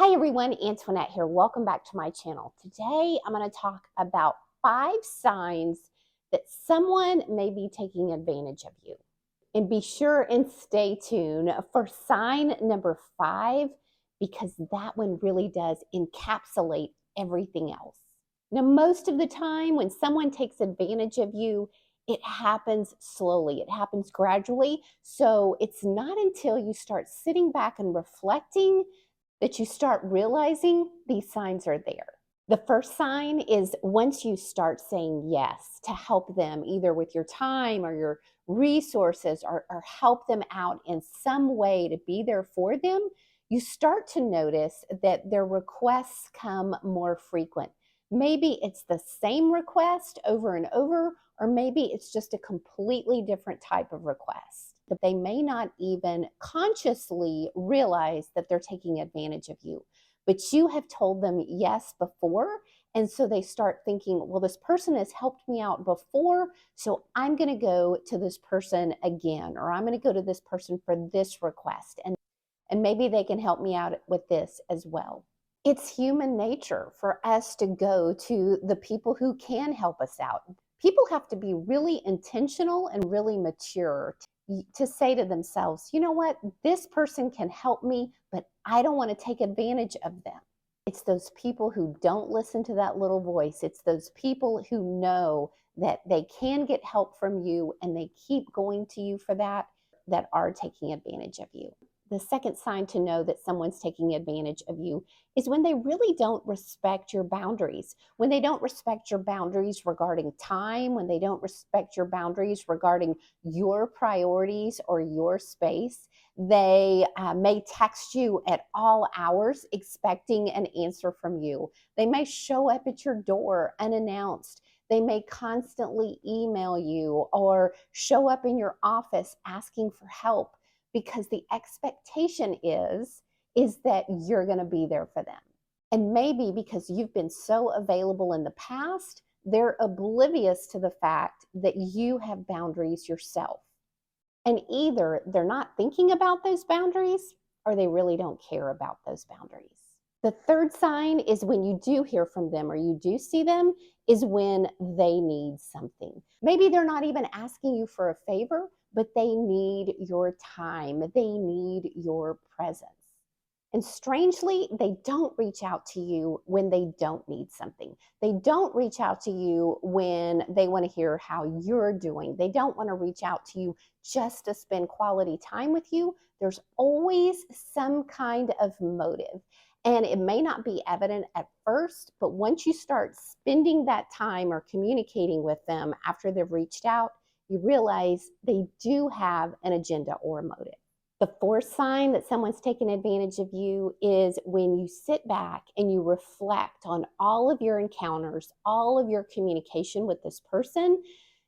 Hi everyone, Antoinette here. Welcome back to my channel. Today I'm going to talk about 5 signs that someone may be taking advantage of you. And be sure and stay tuned for sign number 5 because that one really does encapsulate everything else. Now, most of the time when someone takes advantage of you, it happens slowly. It happens gradually. So it's not until you start sitting back and reflecting that you start realizing these signs are there. The first sign is once you start saying yes to help them, either with your time or your resources, or help them out in some way to be there for them, you start to notice that their requests come more frequent. Maybe it's the same request over and over, or maybe it's just a completely different type of request. But they may not even consciously realize that they're taking advantage of you. But you have told them yes before, and so they start thinking, well, this person has helped me out before, so I'm going to go to this person again, or I'm going to go to this person for this request, and maybe they can help me out with this as well. It's human nature for us to go to the people who can help us out. People have to be really intentional and really mature to say to themselves, you know what, this person can help me, but I don't want to take advantage of them. It's those people who don't listen to that little voice. It's those people who know that they can get help from you and they keep going to you for that are taking advantage of you. The second sign to know that someone's taking advantage of you is when they really don't respect your boundaries. When they don't respect your boundaries regarding time, when they don't respect your boundaries regarding your priorities or your space, they may text you at all hours expecting an answer from you. They may show up at your door unannounced. They may constantly email you or show up in your office asking for help, because the expectation is that you're going to be there for them. And maybe because you've been so available in the past, they're oblivious to the fact that you have boundaries yourself. And either they're not thinking about those boundaries or they really don't care about those boundaries. The third sign is when you do hear from them or you do see them is when they need something. Maybe they're not even asking you for a favor, but they need your time. They need your presence. And strangely, they don't reach out to you when they don't need something. They don't reach out to you when they want to hear how you're doing. They don't want to reach out to you just to spend quality time with you. There's always some kind of motive. And it may not be evident at first, but once you start spending that time or communicating with them after they've reached out, you realize they do have an agenda or a motive. The fourth sign that someone's taking advantage of you is when you sit back and you reflect on all of your encounters, all of your communication with this person.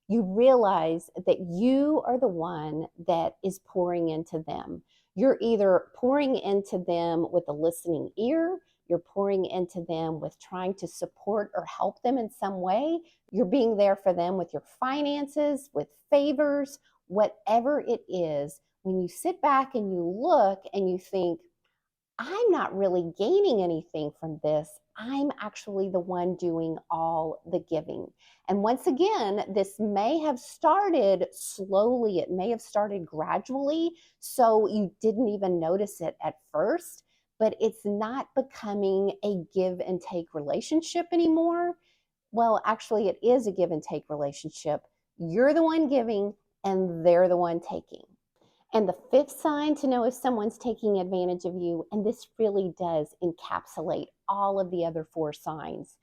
You realize that you are the one that is pouring into them. You're either pouring into them with a listening ear, you're pouring into them with trying to support or help them in some way. You're being there for them with your finances, with favors, whatever it is. When you sit back and you look and you think, I'm not really gaining anything from this. I'm actually the one doing all the giving. And once again, this may have started slowly. It may have started gradually, so you didn't even notice it at first, but it's not becoming a give and take relationship anymore. Well, actually, it is a give and take relationship. You're the one giving and they're the one taking. And the fifth sign to know if someone's taking advantage of you, and this really does encapsulate all of the other 4 signs,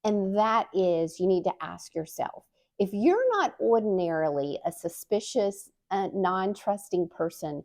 and that is you need to ask yourself, if you're not ordinarily a suspicious, non-trusting person,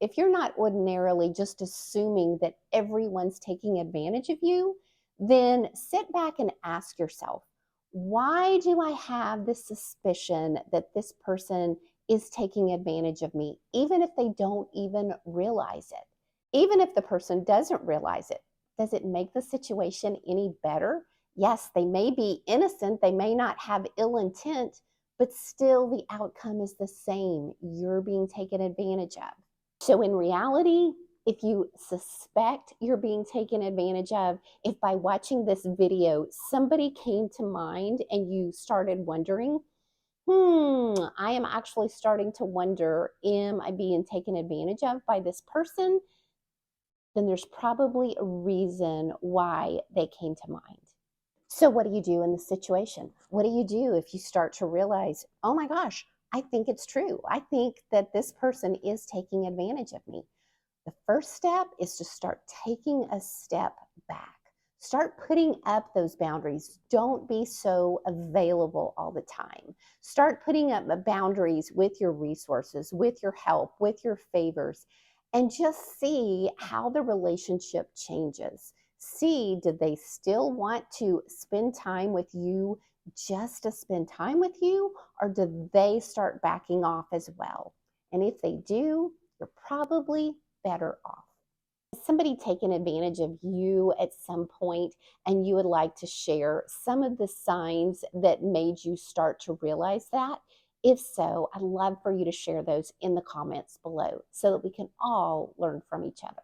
if you're not ordinarily just assuming that everyone's taking advantage of you, then sit back and ask yourself, why do I have this suspicion that this person is taking advantage of me, even if they don't even realize it? Even if the person doesn't realize it, does it make the situation any better? Yes, they may be innocent, they may not have ill intent, but still the outcome is the same. You're being taken advantage of. So in reality, If you suspect you're being taken advantage of, if by watching this video somebody came to mind and you started wondering, I am actually starting to wonder, am I being taken advantage of by this person? Then there's probably a reason why they came to mind. So what do you do in this situation? What do you do if you start to realize, oh my gosh, I think it's true. I think that this person is taking advantage of me. The first step is to start taking a step back. Start putting up those boundaries. Don't be so available all the time. Start putting up boundaries with your resources, with your help, with your favors, and just see how the relationship changes. See, do they still want to spend time with you just to spend time with you, or do they start backing off as well? And if they do, you're probably better off. Has somebody taken advantage of you at some point and you would like to share some of the signs that made you start to realize that? If so, I'd love for you to share those in the comments below so that we can all learn from each other.